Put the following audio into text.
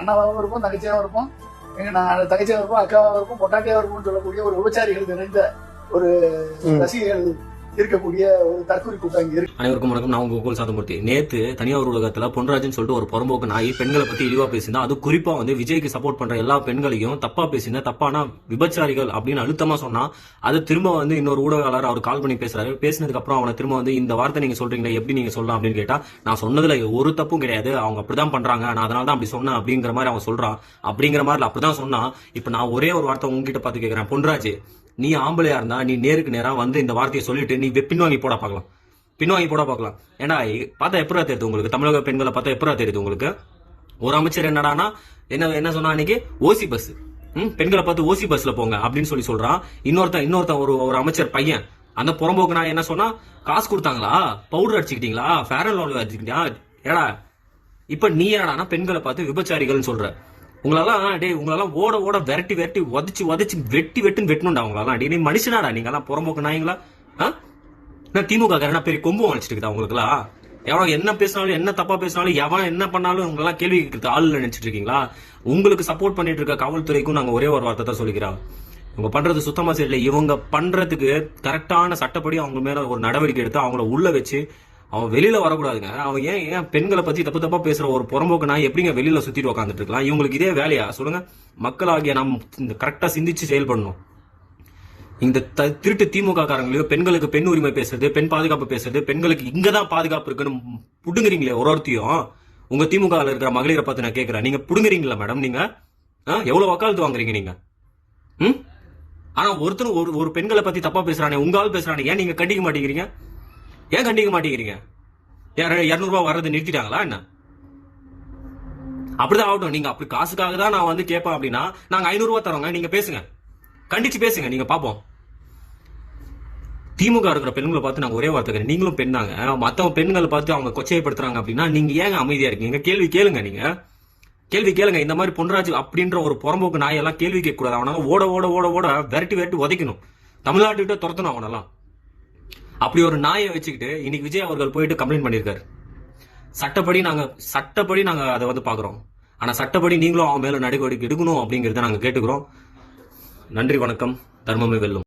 அண்ணாவாகவும் இருப்போம், தங்கச்சியாகவும் இருப்போம், எங்க நான் தங்கச்சியாகவும் இருப்போம், அக்காவாகவும் இருப்போம், பொட்டாட்டியாகவும் இருப்போம்னு சொல்லக்கூடிய ஒரு விபச்சாரிகள் நிறைந்த ஒரு ரசிகர்கள் இருக்கக்கூடிய ஒரு தற்கொலை கூட்டம் இங்க இருக்கு. அனைவருக்கும் வணக்கம். நான் உங்க கோகுல் சாந்தமூர்த்தி. நேத்து தனியார் உலகத்துல பொன்ராஜன் சொல்லிட்டு ஒரு புறம்போக்கு நாய் பெண்களை பத்தி இழிவா பேசினா, அது குறிப்பா விஜய்க்கு சப்போர்ட் பண்ற எல்லா பெண்களையும் தப்பா பேசினா, தப்பான விபச்சாரிகள் அப்படின்னு அழுத்தமா சொன்னா, அது திரும்ப இன்னொரு ஊடகவாளர் அவர் கால் பண்ணி பேசுறாரு. பேசினதுக்கு அப்புறம் அவனை திரும்ப இந்த வார்த்தை நீங்க சொல்றீங்களா, எப்படி நீங்க சொல்லலாம் அப்படின்னு கேட்டா, நான் சொன்னதுல ஒரு தப்பும் கிடையாது, அவங்க அப்படிதான் பண்றாங்க, நான் அதனால தான் அப்படி சொன்னேன் அப்படிங்கிற மாதிரி அவன் சொல்றான். அப்படிங்கிற மாதிரி அப்படிதான் சொன்னா. இப்ப நான் ஒரே ஒரு வார்த்தை உங்ககிட்ட பார்த்து கேட்கிறேன், பொன்ராஜ், நீ ஆம்பளையா இருந்தா நீ நேருக்கு நேரா இந்த வார்த்தையை சொல்லிட்டு நீ பின்வாங்கி போட பார்க்கலாம், பின்வாங்கி போட பார்க்கலாம். ஏன்னா பார்த்தா எப்படா தெரியுது உங்களுக்கு, தமிழக பெண்களை பார்த்தா எப்படா தெரியுது உங்களுக்கு? ஒரு அமைச்சர் என்னடானா என்ன சொன்னா அன்னைக்கு, ஓசி பஸ், பெண்களை பார்த்து ஓசி பஸ்ல போங்க அப்படின்னு சொல்றான். இன்னொருத்தன் ஒரு அமைச்சர் பையன் அந்த புறம்போக்கு நான் என்ன சொன்னா, காசு கொடுத்தாங்களா, பவுடர் அடிச்சுக்கிட்டீங்களா, ஃபேர் அண்ட் லவ்லி அடிச்சுக்கிட்டியா, ஏடா இப்ப நீ ஏடானா பெண்களை பார்த்து விபச்சாரிகள் சொல்ற. உங்களெல்லாம் ஓட ஓட விரட்டி உதச்சு வெட்டுன்னு வெட்டணும்டா உங்களெல்லாம். நீ மனுஷனாடா நீங்கெல்லாம், புறம்போக்கு நாய்ங்களா? திமுக காரனா பெரிய கொம்பு வச்சுட்டு இருக்குதா உங்களுக்குலாம்? எவன் என்ன பேசினாலும் என்ன தப்பா பேசினாலும் எவன் என்ன பண்ணாலும் உங்களெல்லாம் கேள்வி கேட்கறது ஆள் நினைச்சிட்டு இருக்கீங்களா? உங்களுக்கு சப்போர்ட் பண்ணிட்டு இருக்க காவல்துறைக்கும் நாங்க ஒரே ஒரு வார்த்தை தான் சொல்லிக்கிறோம், இவங்க பண்றது சுத்தமா சரியில்லை. இவங்க பண்றதுக்கு கரெக்டான சட்டப்படி அவங்க மேல ஒரு நடவடிக்கை எடுத்து அவங்கள உள்ள வச்சு அவன் வெளியில வரக்கூடாதுங்க. அவன் ஏன் பெண்களை பத்தி தப்பா பேசுற ஒரு புறம்போக்கு நான் எப்படிங்க வெளியில சுத்திட்டு உட்காந்துட்டு இருக்கலாம்? இவங்களுக்கு இதே வேலையா சொல்லுங்க? மக்களாகிய நாம் இந்த கரெக்டா சிந்திச்சு செயல்படணும். இந்த திருட்டு திமுக காரங்களையும் பெண்களுக்கு பெண் உரிமை பேசுறது, பெண் பாதுகாப்பு பேசுறது, பெண்களுக்கு இங்கதான் பாதுகாப்பு இருக்குன்னு புடுங்குறீங்களே ஒருத்தையும். உங்க திமுக இருக்கிற மகளிரை பார்த்து நான் கேட்கிறேன், நீங்க புடுங்குறீங்களா மேடம்? நீங்க எவ்வளவு வக்காலத்து வாங்குறீங்க நீங்க? ஆனா ஒருத்தர் ஒரு பெண்களை பத்தி தப்பா பேசுறானே, உங்க ஆள் பேசுறானே, ஏன் நீங்க கண்டிக்க மாட்டேங்கிறீங்க? ஏன் கண்டிக்க மாட்டேங்கிறீங்க? 200 ரூபாய் வர்றது நிறுத்திட்டாங்களா என்ன? அப்படிதான் ஆகட்டும். நீங்க அப்படி காசுக்காக தான் நான் கேட்பேன் அப்படின்னா, நாங்க 500 ரூபாய் தரோங்க, நீங்க பேசுங்க, கண்டிச்சு பேசுங்க, நீங்க பாப்போம். திமுக இருக்கிற பெண்களை பார்த்து நாங்க ஒரே வார்த்தை, நீங்களும் பெண் தாங்க, மத்தவங்க பெண்களை பார்த்து அவங்க கொச்சைப்படுத்துறாங்க அப்படின்னா நீங்க ஏங்க அமைதியா இருக்கீங்க? கேள்வி கேளுங்க, நீங்க கேள்வி கேளுங்க. இந்த மாதிரி பொன்ராஜ் அப்படின்ற ஒரு புறம்போக்கு நாயெல்லாம் கேள்வி கேட்க கூடாது. அவனால ஓட ஓட ஓட ஓட விரட்டி உதைக்கணும், தமிழ்நாட்டுக்கிட்ட துரத்தணும் அவனெல்லாம். அப்படி ஒரு நாயை வச்சுக்கிட்டு இன்னைக்கு விஜய் அவர்கள் போயிட்டு கம்ப்ளைண்ட் பண்ணிருக்காரு. சட்டப்படி நாங்க அதை பாக்குறோம். ஆனா சட்டப்படி நீங்களும் அவன் மேல நடவடிக்கை எடுக்கணும் அப்படிங்கறத நாங்க கேட்டுக்கிறோம். நன்றி, வணக்கம். தர்மமே வெல்லும்.